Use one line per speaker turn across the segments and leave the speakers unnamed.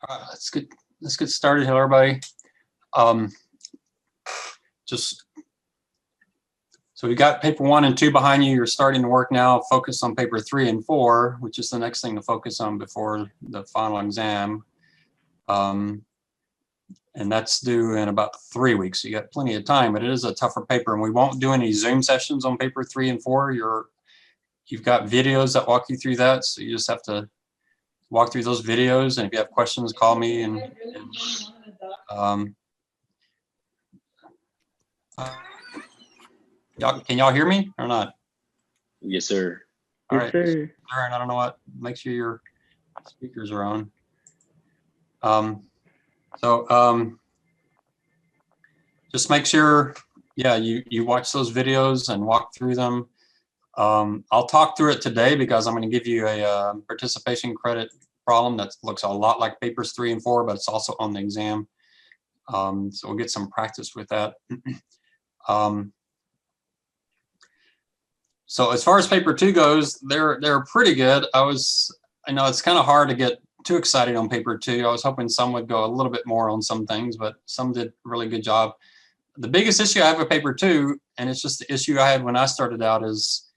All right, let's get started. Hello, everybody. Um, just so we got paper 1 and 2 behind you. You're starting to work now. Focus on paper 3 and 4, which is the next thing to focus on before the final exam. And that's due in about 3 weeks. So you got plenty of time, but it is a tougher paper, and we won't do any Zoom sessions on paper 3 and 4. You've got videos that walk you through that, so you just have to walk through those videos. And if you have questions, call me. Can y'all hear me or not?
Yes, sir.
All right. Sir. All right. I don't know what. Make sure your speakers are on. Just make sure, yeah, you watch those videos and walk through them. I'll talk through it today because I'm going to give you a participation credit problem that looks a lot like papers 3 and 4, but it's also on the exam. So we'll get some practice with that. So as far as paper 2 goes, they're pretty good. I know it's kind of hard to get too excited on paper 2. I was hoping some would go a little bit more on some things, but some did a really good job. The biggest issue I have with paper 2, and it's just the issue I had when I started out, is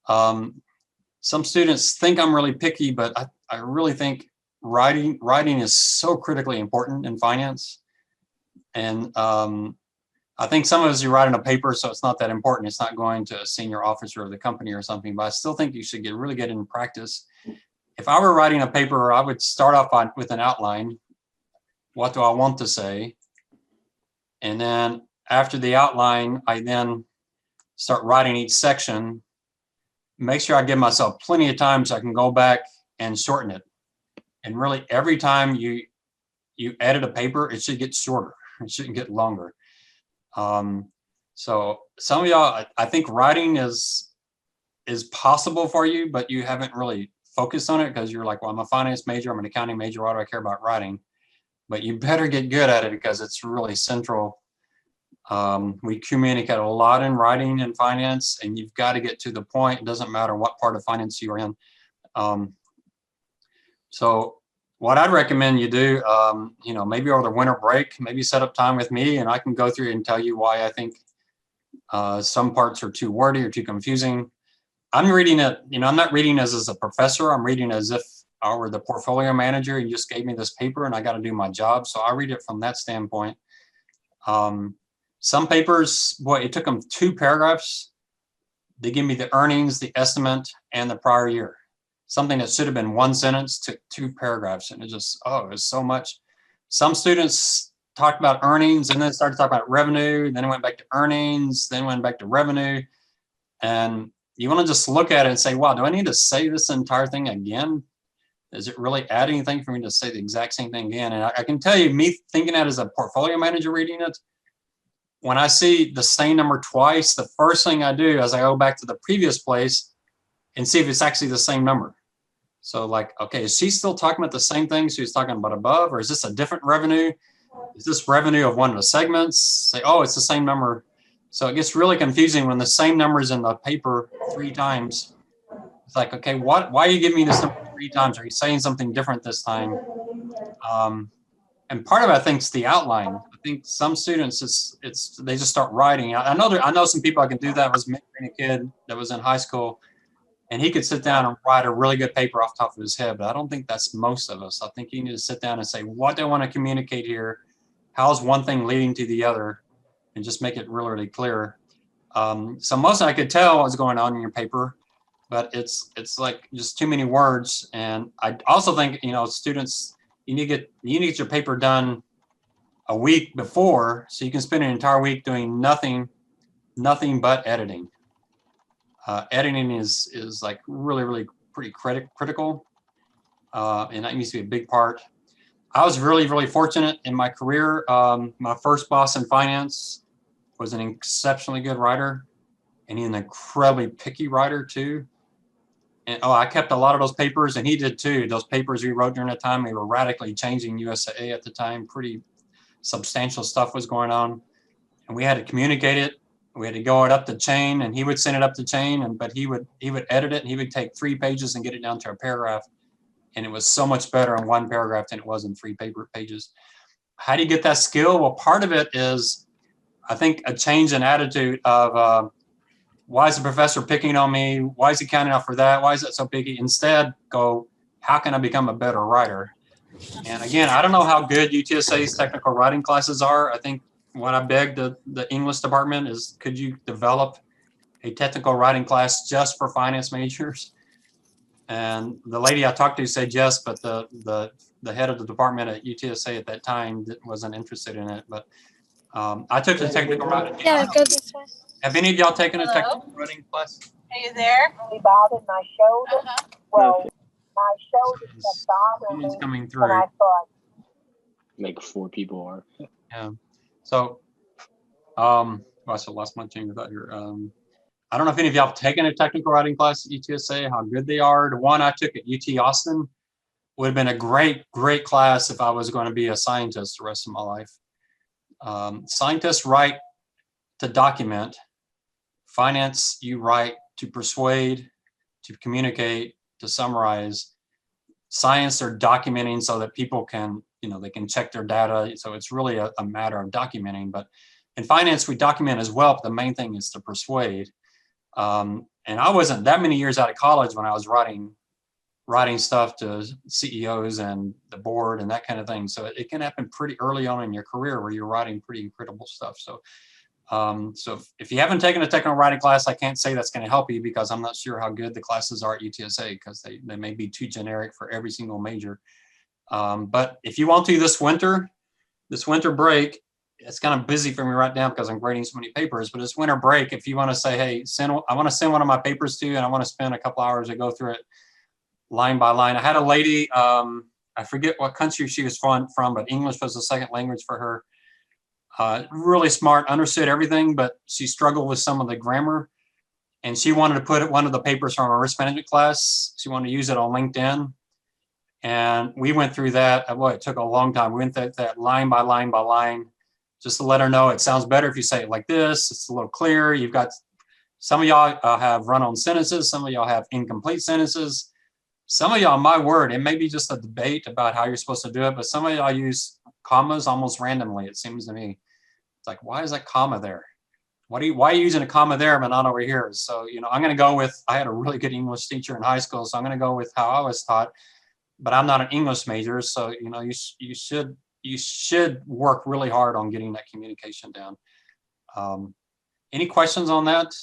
some students think I'm really picky, but I really think writing is so critically important in finance. And I think some of us, you write in a paper, so it's not that important. It's not going to a senior officer of the company or something, but I still think you should really get in practice. If I were writing a paper, I would start off with an outline. What do I want to say? And then after the outline, I then start writing each section. Make sure I give myself plenty of time so I can go back and shorten it. And really, every time you edit a paper, it should get shorter. It shouldn't get longer. So some of y'all, I think writing is possible for you, but you haven't really focused on it because you're like, well, I'm a finance major, I'm an accounting major, why do I care about writing? But you better get good at it because it's really central. We communicate a lot in writing and finance, and you've got to get to the point. It doesn't matter what part of finance you're in. So what I'd recommend you do, maybe over the winter break, maybe set up time with me and I can go through and tell you why I think some parts are too wordy or too confusing. I'm reading it, I'm not reading as a professor. I'm reading as if I were the portfolio manager and you just gave me this paper and I got to do my job. So I read it from that standpoint. Some papers, boy, it took them 2 paragraphs. They give me the earnings, the estimate, and the prior year. Something that should have been 1 sentence took 2 paragraphs, and it just, it was so much. Some students talked about earnings and then started talking about revenue, then it went back to earnings, then went back to revenue. And you want to just look at it and say, wow, do I need to say this entire thing again? Does it really add anything for me to say the exact same thing again? And I can tell you, me thinking that as a portfolio manager reading it, when I see the same number twice, the first thing I do is I go back to the previous place and see if it's actually the same number. So like, okay, is she still talking about the same thing she was talking about above, or is this a different revenue? Is this revenue of one of the segments? Say, oh, it's the same number. So it gets really confusing when the same number is in the paper 3 times. It's like, okay, why are you giving me this number 3 times? Are you saying something different this time? And part of it, I think, is the outline. I think some students, they just start writing. I know some people I can do that. I was mentoring a kid that was in high school, and he could sit down and write a really good paper off the top of his head, but I don't think that's most of us. I think you need to sit down and say, what do I want to communicate here? How's one thing leading to the other? And just make it really, really clear. So most I could tell what's going on in your paper, but it's like just too many words. And I also think, students, you need to get your paper done a week before, so you can spend an entire week doing nothing but editing. Editing is like really, really pretty critical, and that needs to be a big part. I was really, really fortunate in my career. My first boss in finance was an exceptionally good writer, and he's an incredibly picky writer too. And I kept a lot of those papers, and he did too. Those papers we wrote during that time, we were radically changing UTSA at the time. Pretty substantial stuff was going on, and we had to communicate it. We had to go it up the chain, and he would send it up the chain, but he would edit it, and he would take 3 pages and get it down to a paragraph. and it was so much better in one paragraph than it was in 3 paper pages. How do you get that skill? Well, part of it is, I think, a change in attitude of why is the professor picking on me? Why is he counting out for that? Why is it so picky? Instead, go, how can I become a better writer? And again, I don't know how good UTSA's technical writing classes are. I think what I begged the English department is, could you develop a technical writing class just for finance majors? And the lady I talked to said yes, but the head of the department at UTSA at that time wasn't interested in it. But I took the technical writing.
Yeah, go this way.
Have any of y'all taken a technical writing class?
Are you there?
Really bothered my shoulder. Well,
Okay.
my shoulder kept bothering
Someone's
me,
coming
and
through.
I thought,
Like 4 people are.
Yeah. So, gosh, I lost my chain of thought here. I don't know if any of y'all have taken a technical writing class at UTSA, how good they are. The one I took at UT Austin would have been a great class if I was going to be a scientist the rest of my life. Scientists write to document. Finance, you write to persuade, to communicate, to summarize. Science, they're documenting so that people can, they can check their data. So it's really a matter of documenting. But in finance, we document as well, but the main thing is to persuade. And I wasn't that many years out of college when I was writing stuff to CEOs and the board and that kind of thing. So it can happen pretty early on in your career where you're writing pretty incredible stuff. So so if you haven't taken a technical writing class, I can't say that's going to help you because I'm not sure how good the classes are at UTSA because they may be too generic for every single major. But if you want to this winter break, it's kind of busy for me right now because I'm grading so many papers, but this winter break, if you want to say, hey, I want to send one of my papers to you and I want to spend a couple hours to go through it line by line. I had a lady, I forget what country she was from, but English was a second language for her. Really smart, understood everything, but she struggled with some of the grammar. And she wanted to put one of the papers from her risk management class. She wanted to use it on LinkedIn. And we went through that. Well, it took a long time. We went through that line by line by line, just to let her know it sounds better if you say it like this. It's a little clearer. You've got, some of y'all have run-on sentences. Some of y'all have incomplete sentences. Some of y'all, my word, it may be just a debate about how you're supposed to do it, but some of y'all use commas almost randomly, it seems to me. It's like, why is that comma there? Why are you using a comma there but not over here? So, I'm going to go with, I had a really good English teacher in high school, so I'm going to go with how I was taught, but I'm not an English major. So, you should work really hard on getting that communication down. Any questions on that?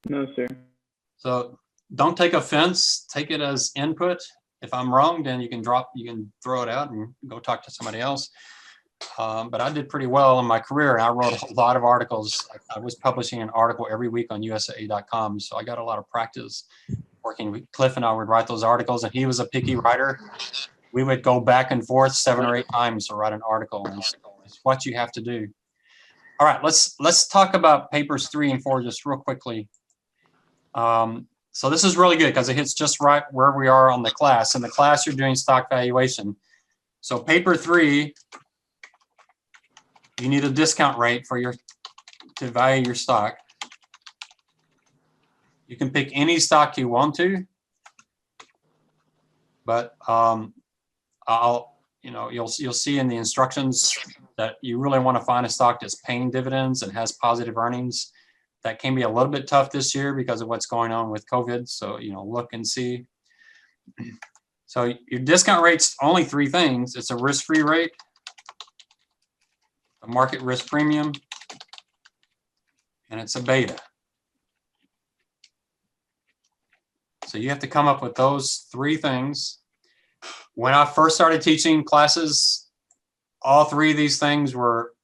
No, sir.
So don't take offense, take it as input. If I'm wrong, then you can throw it out and go talk to somebody else. But I did pretty well in my career and I wrote a lot of articles. I was publishing an article every week on USA.com. So I got a lot of practice working with Cliff, and I would write those articles, and he was a picky writer. We would go back and forth 7 or 8 times to write an article, and it's what you have to do. All right, let's talk about papers 3 and 4 just real quickly. So this is really good because it hits just right where we are on the class. In the class, you're doing stock valuation. So paper 3, you need a discount rate to value your stock. You can pick any stock you want to, but you'll see in the instructions that you really want to find a stock that's paying dividends and has positive earnings. That can be a little bit tough this year because of what's going on with COVID. So, look and see. So your discount rate's only 3 things. It's a risk-free rate, a market risk premium, and it's a beta. So you have to come up with those 3 things. When I first started teaching classes, all 3 of these things were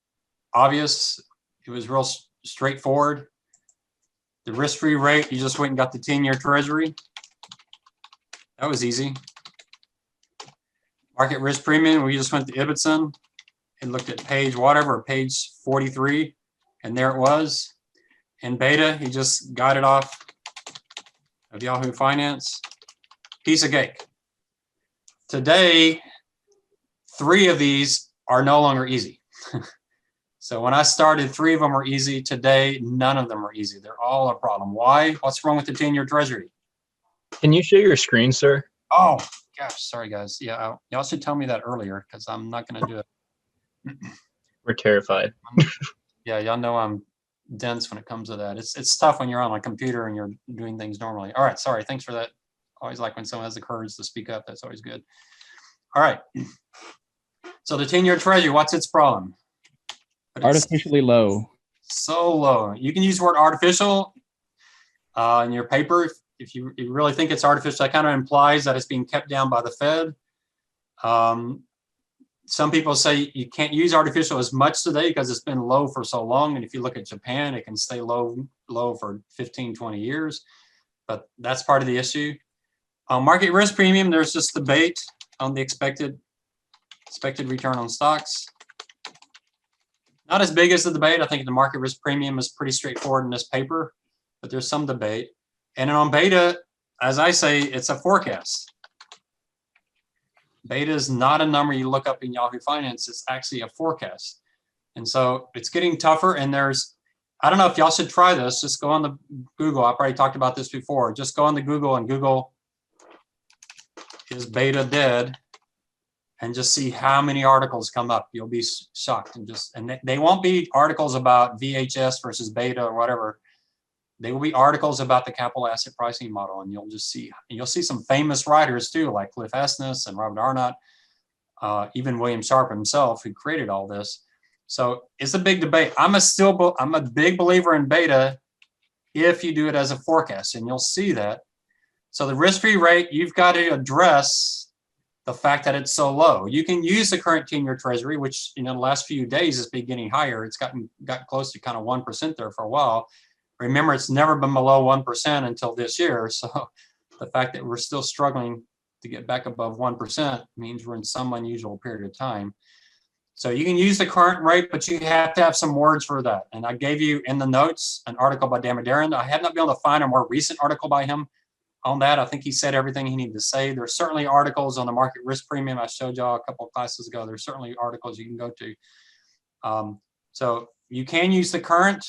obvious. It was real straightforward. The risk-free rate, you just went and got the 10-year treasury. That was easy. Market risk premium, we just went to Ibbotson and looked at page 43, and there it was. And beta, you just got it off of Yahoo Finance. Piece of cake. Today, 3 of these are no longer easy. So when I started, 3 of them were easy. Today, none of them are easy. They're all a problem. Why? What's wrong with the 10-year treasury?
Can you share your screen, sir?
Oh, gosh, sorry, guys. Yeah, y'all should tell me that earlier because I'm not going to do it.
We're terrified.
Yeah, y'all know I'm dense when it comes to that. It's tough when you're on a computer and you're doing things normally. All right, sorry. Thanks for that. Always like when someone has the courage to speak up. That's always good. All right. So the 10-year treasury, what's its problem? But it's
Artificially low.
so low. You can use the word artificial in your paper if you really think it's artificial. That kind of implies that it's being kept down by the Fed. Some people say you can't use artificial as much today because it's been low for so long. And if you look at Japan, it can stay low for 15, 20 years. But that's part of the issue. Market risk premium, there's just debate on the expected return on stocks. Not as big as the debate. I think the market risk premium is pretty straightforward in this paper, but there's some debate. And then on beta, as I say, it's a forecast. Beta is not a number you look up in Yahoo Finance. It's actually a forecast. And so it's getting tougher. And I don't know if y'all should try this. Just go on the Google. I probably talked about this before. Just go on the Google and Google is beta dead and just see how many articles come up. You'll be shocked. And they won't be articles about VHS versus beta or whatever. They will be articles about the capital asset pricing model, and you'll see some famous writers too, like Cliff Esness and Robert Arnott, even William Sharp himself, who created all this. So it's a big debate. I'm a big believer in beta if you do it as a forecast, and you'll see that. So the risk-free rate, you've got to address the fact that it's so low. You can use the current 10-year treasury, which the last few days has been getting higher. It's got close to kind of 1% there for a while. Remember, it's never been below 1% until this year. So the fact that we're still struggling to get back above 1% means we're in some unusual period of time. So you can use the current rate, but you have to have some words for that. And I gave you in the notes an article by Damodaran. I have not been able to find a more recent article by him on that. I think he said everything he needed to say. There's certainly articles on the market risk premium. I showed y'all a couple of classes ago. There's certainly articles you can go to. So you can use the current,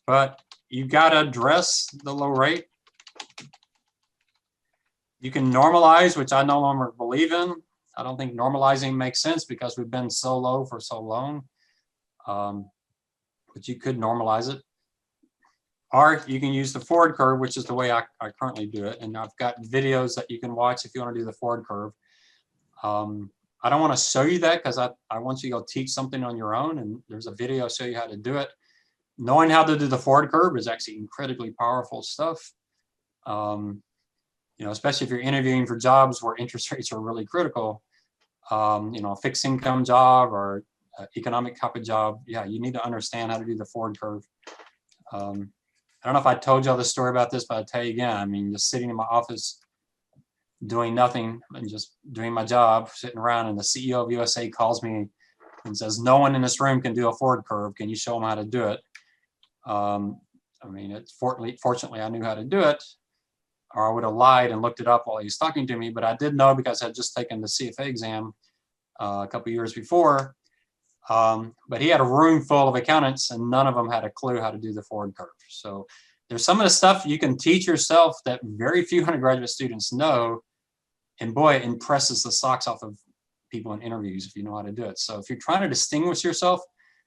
but you've got to address the low rate. You can normalize, which I no longer believe in. I don't think normalizing makes sense because we've been so low for so long. But you could normalize it. Or you can use the forward curve, which is the way I currently do it. And I've got videos that you can watch if you want to do the forward curve. I don't want to show you that because I want you to go teach something on your own. And there's a video I'll show you how to do it. Knowing how to do the forward curve is actually incredibly powerful stuff. Especially if you're interviewing for jobs where interest rates are really critical, a fixed income job or economic type of job. Yeah, you need to understand how to do the forward curve. I don't know if I told y'all the story about this, but I'll tell you again. I mean, just sitting in my office doing nothing and just doing my job, sitting around, and the CEO of UTSA calls me and says, "No one in this room can do a forward curve. Can you show them how to do it?" Fortunately, I knew how to do it, or I would have lied and looked it up while he was talking to me, but I did know because I had just taken the CFA exam a couple of years before. But he had a room full of accountants and none of them had a clue how to do the forward curve. So there's some of the stuff you can teach yourself that very few undergraduate students know. And boy, it impresses the socks off of people in interviews if you know how to do it. So if you're trying to distinguish yourself,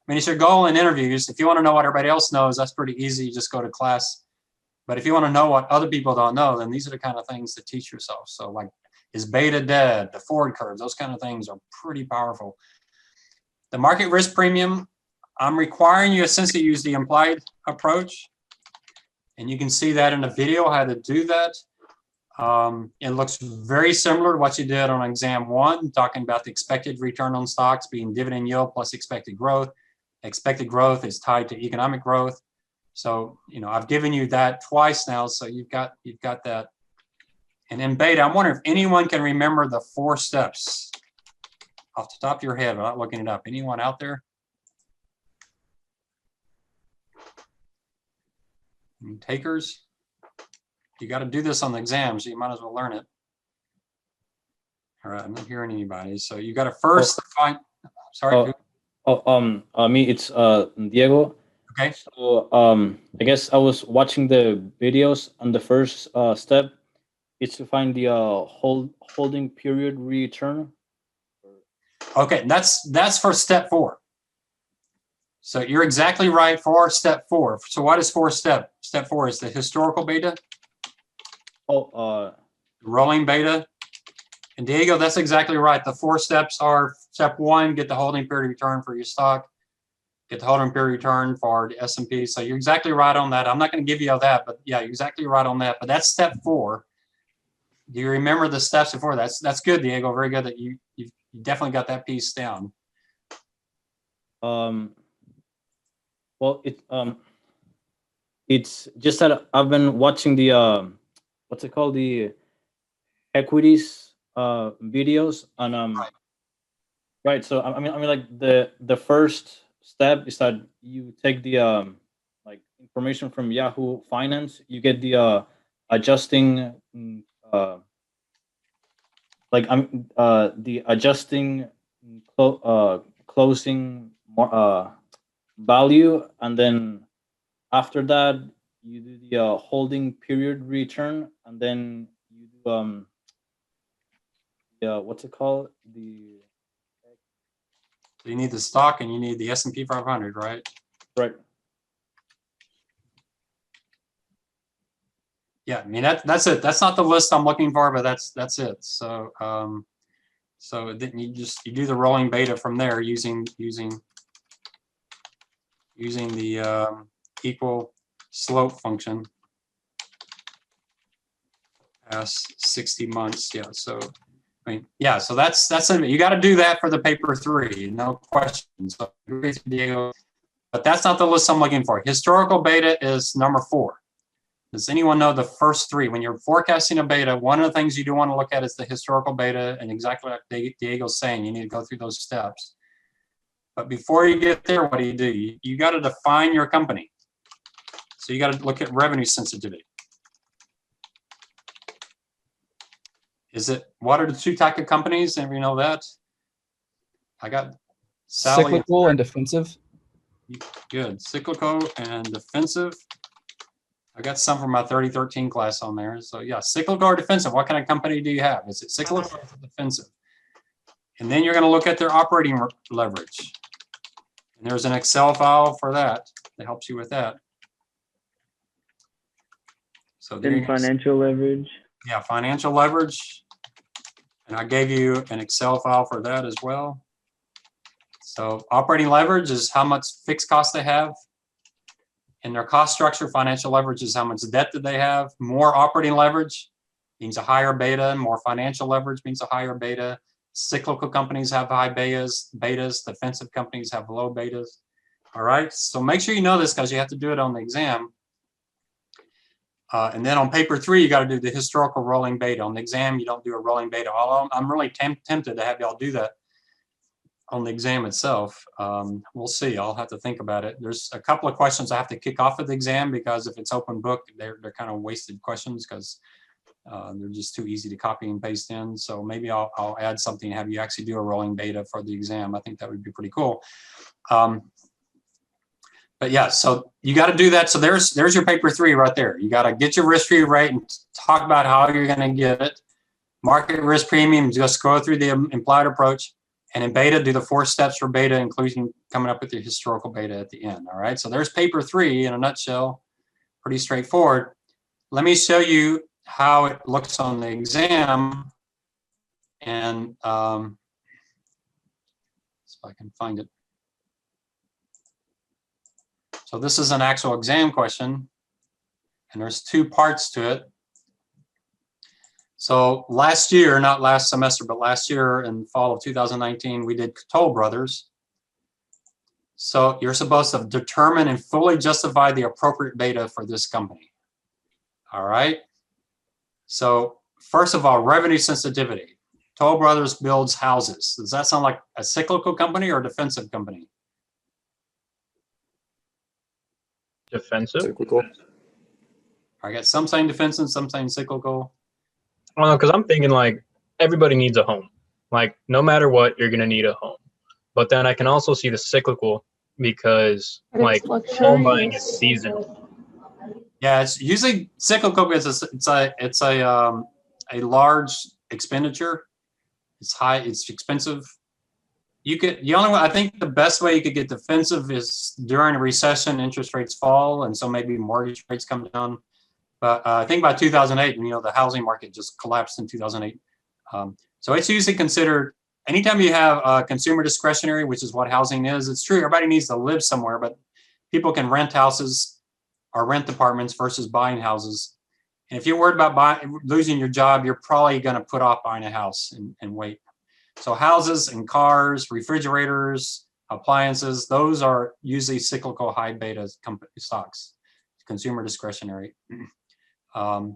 I mean, it's your goal in interviews. If you want to know what everybody else knows, that's pretty easy. You just go to class. But if you want to know what other people don't know, then these are the kind of things to teach yourself. So like, is beta dead? The forward curves, those kind of things are pretty powerful. The market risk premium, I'm requiring you essentially use the implied approach. And you can see that in the video, how to do that. It looks very similar to what you did on exam 1, talking about the expected return on stocks being dividend yield plus expected growth. Expected growth is tied to economic growth. So, I've given you that twice now. So you've got that. And in beta, I'm wondering if anyone can remember the 4 steps off the top of your head without looking it up. Anyone out there? Any takers? You got to do this on the exam, so you might as well learn it. All right, I'm not hearing anybody. So you got to first find. Sorry.
Me, it's Diego.
Okay.
So I guess I was watching the videos on the first step. It's to find the holding period return.
Okay, that's for step 4. So you're exactly right for step 4. So what is step 4 is the historical beta,
Oh,
rolling beta. And Diego, that's exactly right. The 4 steps are step 1, get the holding period return for your stock, get the holding period return for the S&P. So you're exactly right on that. I'm not going to give you all that, but yeah, you're exactly right on that. But that's step 4. Do you remember the steps before? That's good, Diego. Very good that you definitely got that piece down.
well, it's just that I've been watching the what's it called, the equities videos, and right. So I mean like the first step is that you take the like information from Yahoo Finance. You get the adjusting like the adjusting closing value, and then after that you do the holding period return, and then you do what's it called, the
So you need the stock and you need the S&P 500, right?
right.
Yeah, I mean that's it. That's not the list I'm looking for, but that's it. So so then you do the rolling beta from there using the equal slope function past 60 months. Yeah. So I mean, yeah. So that's it. You got to do that for the paper 3, no question. So Diego, but that's not the list I'm looking for. Historical beta is number 4. Does anyone know the first 3? When you're forecasting a beta, one of the things you do want to look at is the historical beta, and exactly like Diego's saying, you need to go through those steps. But before you get there, what do? You got to define your company. So you got to look at revenue sensitivity. What are the 2 types of companies? Anybody know that? I got Sally.
Cyclical and defensive.
Good. Cyclical and defensive. I got some from my 3013 class on there. So yeah, cyclical or defensive. What kind of company do you have? Is it cyclical or defensive? And then you're going to look at their operating leverage. And there's an Excel file for that helps you with that. So
Then financial leverage.
Yeah, financial leverage. And I gave you an Excel file for that as well. So operating leverage is how much fixed cost they have. In their cost structure, financial leverage is how much debt that they have. More operating leverage means a higher beta. More financial leverage means a higher beta. Cyclical companies have high betas. Defensive companies have low betas. All right, so make sure you know this because you have to do it on the exam. And then on paper 3, you got to do the historical rolling beta. On the exam, you don't do a rolling beta. I'm really tempted to have y'all do that on the exam itself. We'll see. I'll have to think about it. There's a couple of questions I have to kick off of the exam because if it's open book, they're kind of wasted questions because they're just too easy to copy and paste in. So maybe I'll add something, have you actually do a rolling beta for the exam. I think that would be pretty cool. But yeah, so you got to do that. So there's your paper 3 right there. You got to get your risk-free rate and talk about how you're going to get it. Market risk premium, just go through the implied approach. And in beta, do the 4 steps for beta, including coming up with your historical beta at the end. All right, so there's paper 3 in a nutshell. Pretty straightforward. Let me show you how it looks on the exam. And if I can find it. So this is an actual exam question, and there's 2 parts to it. So last year, not last semester, but last year in fall of 2019, we did Toll Brothers. So you're supposed to determine and fully justify the appropriate beta for this company. All right. So first of all, revenue sensitivity. Toll Brothers builds houses. Does that sound like a cyclical company or a defensive company?
Defensive.
Cyclical.
I got some saying defensive, some saying cyclical.
I don't know, because I'm thinking like everybody needs a home. Like no matter what, you're gonna need a home. But then I can also see the cyclical because
But
like
it's
home buying
luxurious.
is seasonal.
Yeah, it's usually cyclical because a large expenditure. It's high. It's expensive. The only way, I think the best way you could get defensive is during a recession, interest rates fall, and so maybe mortgage rates come down. But I think by 2008, the housing market just collapsed in 2008. So it's usually considered, anytime you have consumer discretionary, which is what housing is, it's true, everybody needs to live somewhere, but people can rent houses or rent apartments versus buying houses. And if you're worried about losing your job, you're probably going to put off buying a house and wait. So houses and cars, refrigerators, appliances, those are usually cyclical high beta stocks, consumer discretionary. All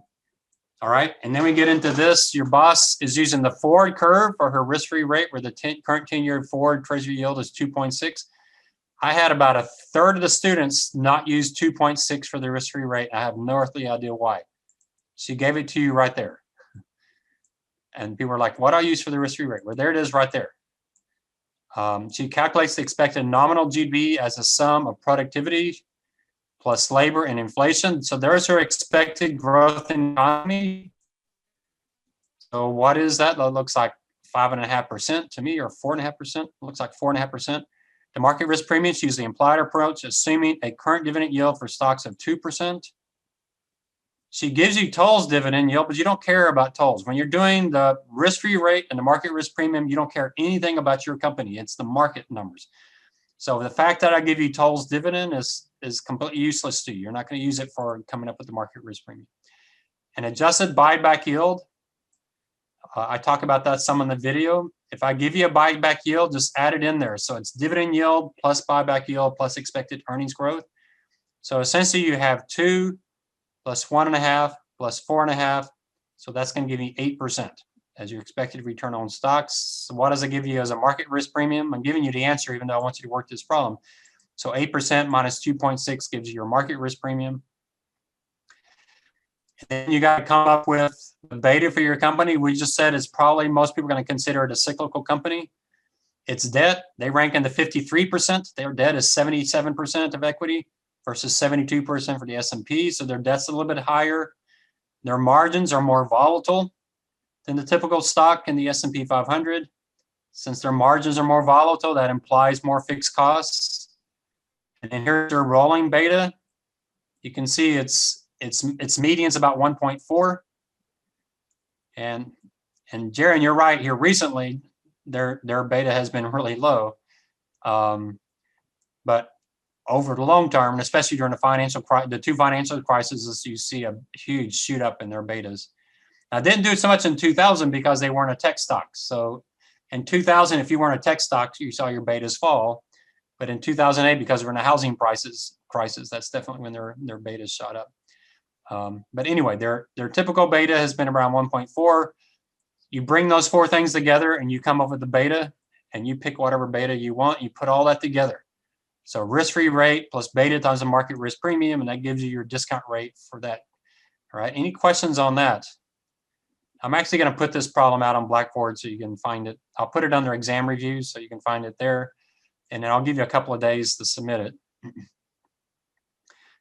right, and then we get into this. Your boss is using the forward curve for her risk-free rate, where the current 10-year forward treasury yield is 2.6. I had about a third of the students not use 2.6 for the risk-free rate. I have no earthly idea why. She gave it to you right there. And people are like, what do I use for the risk-free rate? Well, there it is right there. She calculates the expected nominal GDP as a sum of productivity plus labor and inflation. So there's her expected growth in economy. So what is that? That looks like 5.5% to me, or 4.5%. Looks like 4.5%. The market risk premium, she used the implied approach, assuming a current dividend yield for stocks of 2%. She gives you tolls dividend yield, but you don't care about tolls. When you're doing the risk-free rate and the market risk premium, you don't care anything about your company. It's the market numbers. So the fact that I give you tolls dividend is completely useless to you. You're not going to use it for coming up with the market risk premium. An adjusted buyback yield, I talk about that some in the video. If I give you a buyback yield, just add it in there. So it's dividend yield plus buyback yield plus expected earnings growth. So essentially you have 2 plus 1.5 plus 4.5. So that's going to give you 8% as your expected return on stocks. So what does it give you as a market risk premium? I'm giving you the answer, even though I want you to work this problem. So 8% minus 2.6 gives you your market risk premium. And then you got to come up with the beta for your company. We just said it's probably, most people are going to consider it a cyclical company. Its debt, they rank in the 53%. Their debt is 77% of equity versus 72% for the S&P. So their debt's a little bit higher. Their margins are more volatile than the typical stock in the S&P 500. Since their margins are more volatile, that implies more fixed costs. And then here's their rolling beta. You can see its median's about 1.4. And Jaron, you're right here. Recently, their beta has been really low. But over the long term, and especially during the two financial crises, you see a huge shoot up in their betas. Now, didn't do so much in 2000 because they weren't a tech stock. So in 2000, if you weren't a tech stock, you saw your betas fall. But in 2008, because we're in a housing crisis, that's definitely when their betas shot up. But anyway, their typical beta has been around 1.4. You bring those four things together and you come up with the beta, and you pick whatever beta you want. You put all that together. So risk-free rate plus beta times the market risk premium, and that gives you your discount rate for that. All right, any questions on that? I'm actually going to put this problem out on Blackboard so you can find it. I'll put it under exam reviews so you can find it there. And then I'll give you a couple of days to submit it.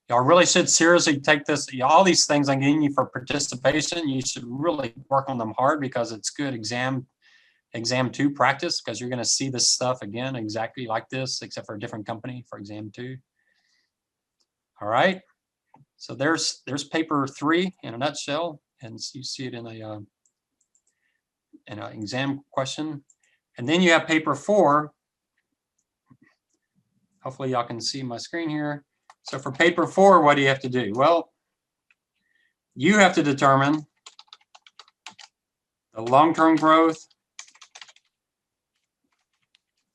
Y'all really should seriously take this. All these things I'm giving you for participation, you should really work on them hard because it's good exam 2 practice, because you're going to see this stuff again exactly like this, except for a different company for exam 2. All right. So there's paper 3 in a nutshell, and you see it in an exam question. And then you have paper 4. Hopefully y'all can see my screen here. So for paper 4, what do you have to do? Well, you have to determine the long-term growth,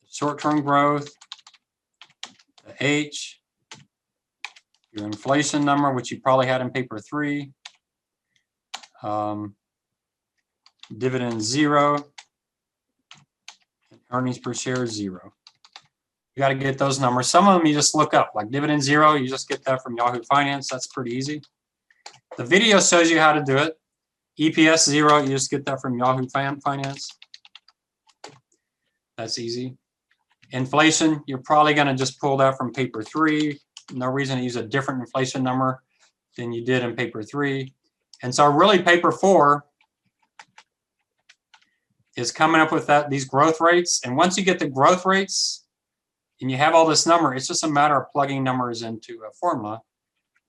short-term growth, the H, your inflation number, which you probably had in paper 3, dividend 0, and earnings per share 0. You got to get those numbers. Some of them you just look up, like dividend 0, you just get that from Yahoo Finance. That's pretty easy. The video shows you how to do it. EPS 0, you just get that from Yahoo Finance. That's easy. Inflation, you're probably going to just pull that from paper 3. No reason to use a different inflation number than you did in paper 3. And so really paper 4 is coming up with these growth rates. And once you get the growth rates and you have all this number, it's just a matter of plugging numbers into a formula.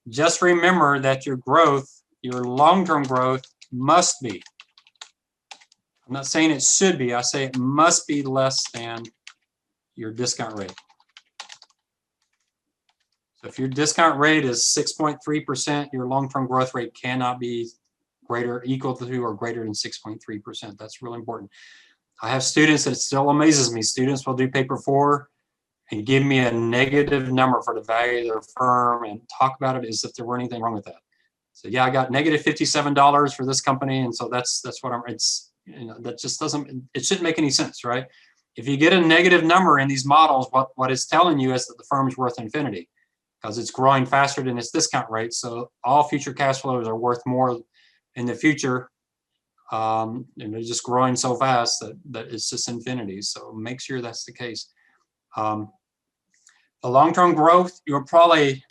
Just remember that your growth, your long-term growth must be, I'm not saying it should be, I say it must be less than your discount rate. So if your discount rate is 6.3%, your long-term growth rate cannot be greater, equal to, or greater than 6.3%. That's really important. I have students that still amazes me. Students will do paper 4 and give me a negative number for the value of their firm and talk about it as if there were anything wrong with that. So yeah, I got negative $57 for this company, and so that's what I'm. It's, you know, that just doesn't. It shouldn't make any sense, right? If you get a negative number in these models, what it's telling you is that the firm's worth infinity because it's growing faster than its discount rate. So all future cash flows are worth more in the future, and they're just growing so fast that it's just infinity. So make sure that's the case. The long-term growth, you'll probably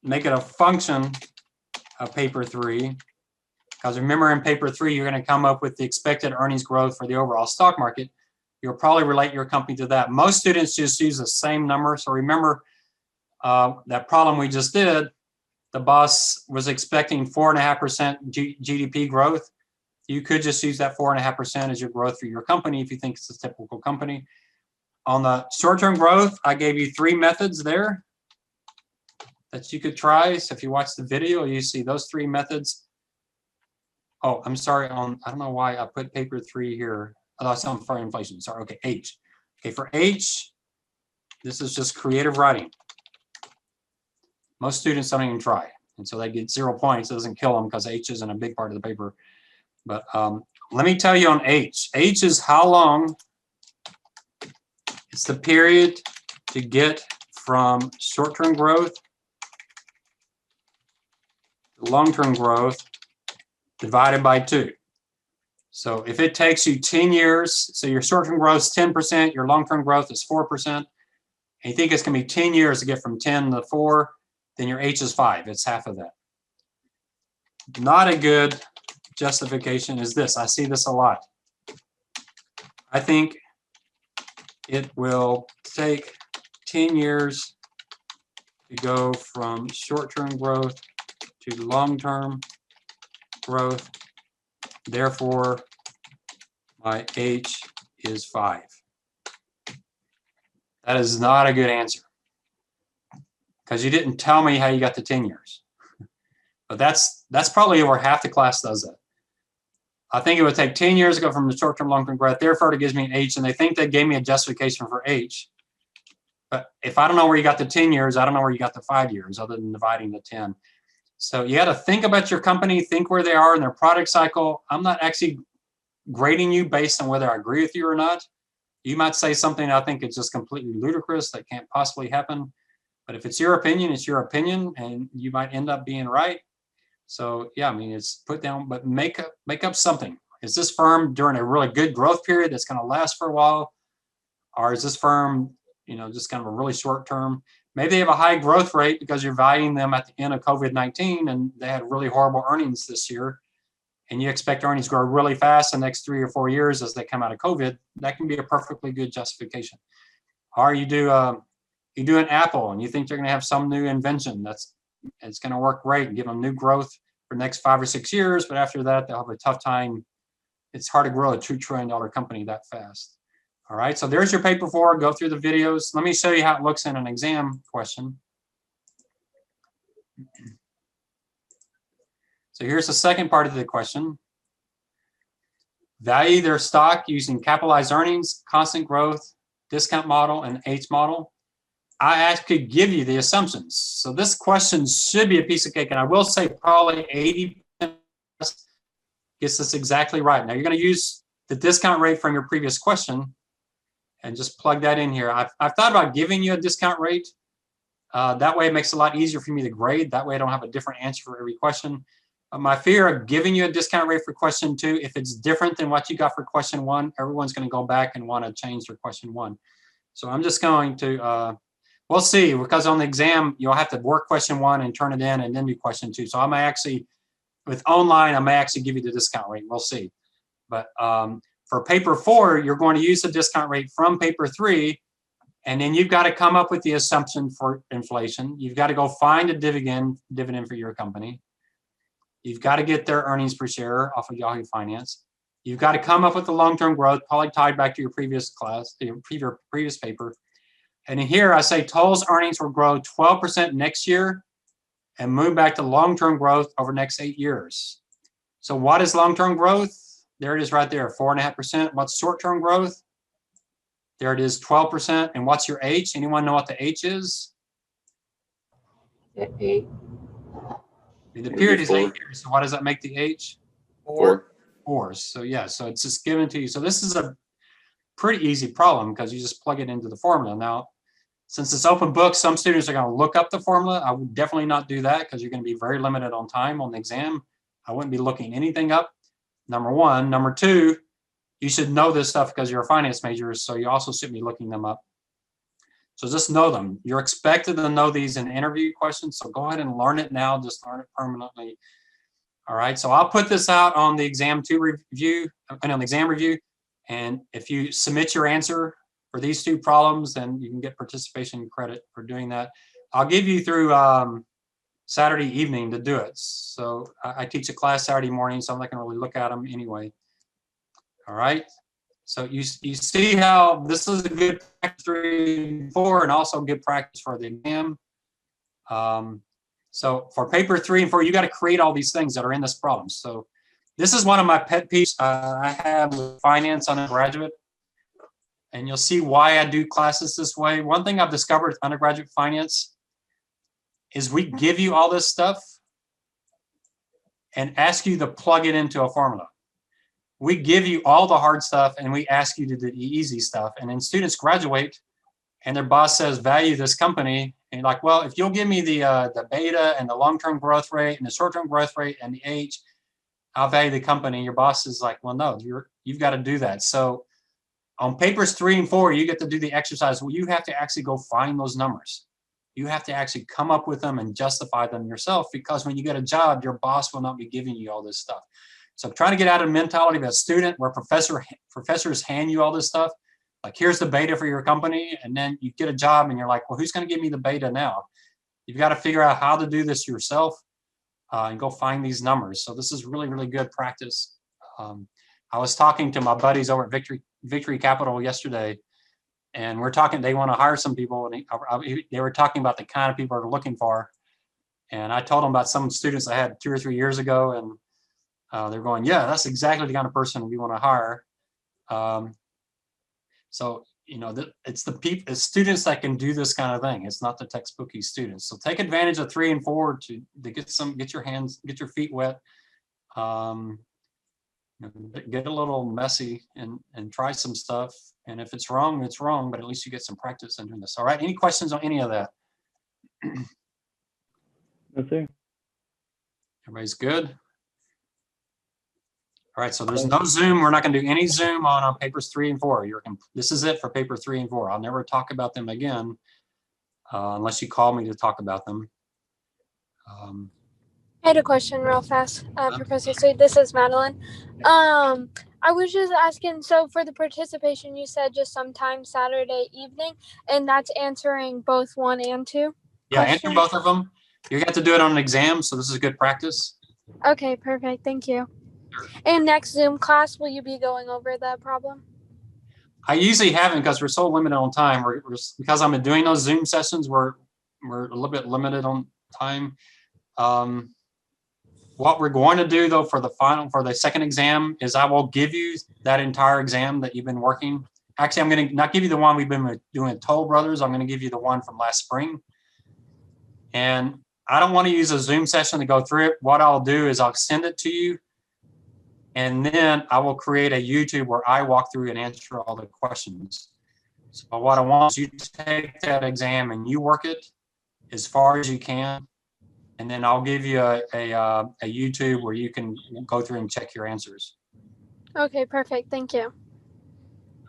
make it a function of paper 3, because remember in paper 3, you're going to come up with the expected earnings growth for the overall stock market. You'll probably relate your company to that. Most students just use the same number. So remember that problem we just did, the boss was expecting 4.5% GDP growth. You could just use that 4.5% as your growth for your company if you think it's a typical company. On the short-term growth, I gave you 3 methods there that you could try. So if you watch the video, you see those 3 methods. Oh, I'm sorry. I don't know why I put paper 3 here. Oh, that's on for inflation. Sorry. Okay, H. Okay, for H, this is just creative writing. Most students don't even try, and so they get 0 points. It doesn't kill them because H isn't a big part of the paper. But let me tell you on H. H is how long. It's the period to get from short-term growth to long-term growth divided by 2. So if it takes you 10 years, so your short-term growth is 10%, your long-term growth is 4%, and you think it's going to be 10 years to get from 10 to 4, then your H is 5. It's half of that. Not a good justification is this. I see this a lot. I think it will take 10 years to go from short-term growth to long-term growth. Therefore, my H is 5. That is not a good answer because you didn't tell me how you got to 10 years. But that's probably over half the class does that. I think it would take 10 years to go from the short-term, long-term growth. Therefore, it gives me an H, and they think they gave me a justification for H. But if I don't know where you got the 10 years, I don't know where you got the 5 years other than dividing the 10. So you got to think about your company, think where they are in their product cycle. I'm not actually grading you based on whether I agree with you or not. You might say something I think is just completely ludicrous that can't possibly happen. But if it's your opinion, it's your opinion, and you might end up being right. So yeah, I mean, it's put down, but make up something. Is this firm during a really good growth period that's going to last for a while? Or is this firm, you know, just kind of a really short term? Maybe they have a high growth rate because you're valuing them at the end of COVID-19 and they had really horrible earnings this year. And you expect earnings to grow really fast the next 3 or 4 years as they come out of COVID. That can be a perfectly good justification. Or you do an Apple and you think they're going to have some new invention it's going to work great and give them new growth for the next 5 or 6 years, but after that they'll have a tough time. It's hard to grow a $2 trillion company that fast. All right, so there's your paper 4. Go through the videos. Let me show you how it looks in an exam question. So here's the second part of the question. Value their stock using capitalized earnings, constant growth, discount model, and H model. I actually give you the assumptions. So this question should be a piece of cake, and I will say probably 80% gets this exactly right. Now you're going to use the discount rate from your previous question and just plug that in here. I've thought about giving you a discount rate. That way it makes it a lot easier for me to grade. That way I don't have a different answer for every question. My fear of giving you a discount rate for question 2, if it's different than what you got for question 1, everyone's going to go back and want to change their question 1. So I'm just going to, we'll see, because on the exam, you'll have to work question 1 and turn it in and then do question 2. So I may actually, with online, I may actually give you the discount rate. We'll see. But for paper 4, you're going to use the discount rate from paper 3, and then you've got to come up with the assumption for inflation. You've got to go find a dividend for your company. You've got to get their earnings per share off of Yahoo Finance. You've got to come up with the long-term growth, probably tied back to your previous class, your previous paper. And in here, I say Toll's earnings will grow 12% next year and move back to long-term growth over the next 8 years. So what is long-term growth? There it is right there, 4.5%. What's short-term growth? There it is, 12%. And what's your H? Anyone know what the H is?
8.
The period is 8 years. So what does that make the H?
4.
4. So yeah, so it's just given to you. So this is a pretty easy problem because you just plug it into the formula. Now, since it's open book, some students are going to look up the formula. I would definitely not do that because you're going to be very limited on time on the exam. I wouldn't be looking anything up, number 1. Number 2, you should know this stuff because you're a finance major, so you also should be looking them up. So just know them. You're expected to know these in interview questions, so go ahead and learn it now. Just learn it permanently. All right, so I'll put this out on the exam 2 review, and on the exam review, and if you submit your answer for these 2 problems, then you can get participation credit for doing that. I'll give you through Saturday evening to do it. So I teach a class Saturday morning, so I'm not going to really look at them anyway. All right. So you see how this is a good practice 3 and 4, and also good practice for the exam. So for paper 3 and 4, you got to create all these things that are in this problem. So this is one of my pet peeves I have with finance undergraduate. And you'll see why I do classes this way. One thing I've discovered with undergraduate finance is we give you all this stuff and ask you to plug it into a formula. We give you all the hard stuff and we ask you to do the easy stuff. And then students graduate and their boss says, value this company. And you're like, well, if you'll give me the beta and the long-term growth rate and the short-term growth rate and the H, I'll value the company. Your boss is like, well, no, you've got to do that. So on papers 3 and 4, you get to do the exercise where you have to actually go find those numbers. You have to actually come up with them and justify them yourself, because when you get a job, your boss will not be giving you all this stuff. So trying to get out of the mentality of a student where professors hand you all this stuff, like here's the beta for your company, and then you get a job and you're like, well, who's going to give me the beta now? You've got to figure out how to do this yourself and go find these numbers. So this is really, really good practice. I was talking to my buddies over at Victory Capital yesterday, and we're talking, they want to hire some people, and they were talking about the kind of people they're looking for. And I told them about some students I had 2 or 3 years ago, and they're going, yeah, that's exactly the kind of person we want to hire. So, you know, it's the students that can do this kind of thing. It's not the textbooky students. So take advantage of 3 and 4 to get your feet wet. Get a little messy and try some stuff. And if it's wrong, it's wrong, but at least you get some practice in doing this. All right. Any questions on any of that?
No, sir.
Everybody's good? All right. So there's no Zoom. We're not going to do any Zoom on papers 3 and 4. This is it for paper 3 and 4. I'll never talk about them again unless you call me to talk about them.
I had a question real fast, Professor Sweet. This is Madeline. I was just asking, so for the participation, you said just sometime Saturday evening, and that's answering both 1 and 2?
Yeah, answer both of them. You have to do it on an exam, so this is good practice.
Okay, perfect. Thank you. And next Zoom class, will you be going over the problem?
I usually haven't because we're so limited on time. Because I'm doing those Zoom sessions, we're a little bit limited on time. What we're going to do though for the second exam is I will give you that entire exam that you've been working. Actually, I'm going to not give you the one we've been doing at Toll Brothers. I'm going to give you the one from last spring. And I don't want to use a Zoom session to go through it. What I'll do is I'll send it to you. And then I will create a YouTube where I walk through and answer all the questions. So what I want is you to take that exam and you work it as far as you can. And then I'll give you a YouTube where you can go through and check your answers.
Okay, perfect. Thank you.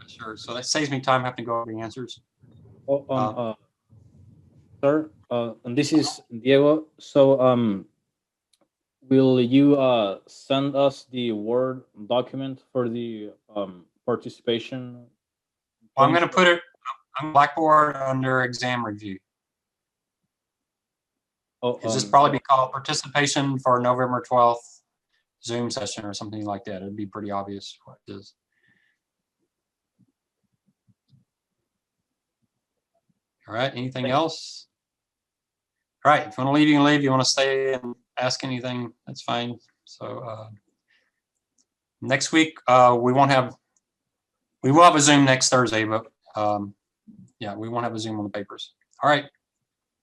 Sure. So that saves me time having to go over the answers.
Oh, sir, and this is Diego. So, will you send us the Word document for the participation?
Well, I'm going to put it on Blackboard under exam review.
Oh,
It's just probably be called participation for November 12th Zoom session or something like that. It'd be pretty obvious what it is. All right, anything else? All right, if you want to leave, you can leave. You want to stay and ask anything, that's fine. So next week, we will have a Zoom next Thursday, but yeah, we won't have a Zoom on the papers. All right.